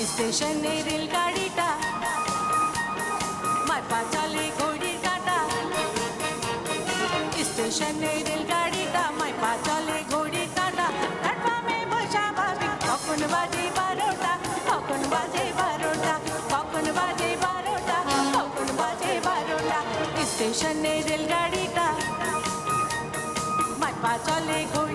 স্টেশনে রেলগাড়িটা মারপা চলে ঘড়ির কাঁটা। স্টেশনে রেলগাড়িটা মারপা চলে ঘড়ির কাঁটা। প্ল্যাটফর্মে বসা ভাবি কখন বাজে 12টা, কখন বাজে 12টা, কখন বাজে 12টা, কখন বাজে 12টা। স্টেশনে রেলগাড়িটা মারপা চলে ঘড়ির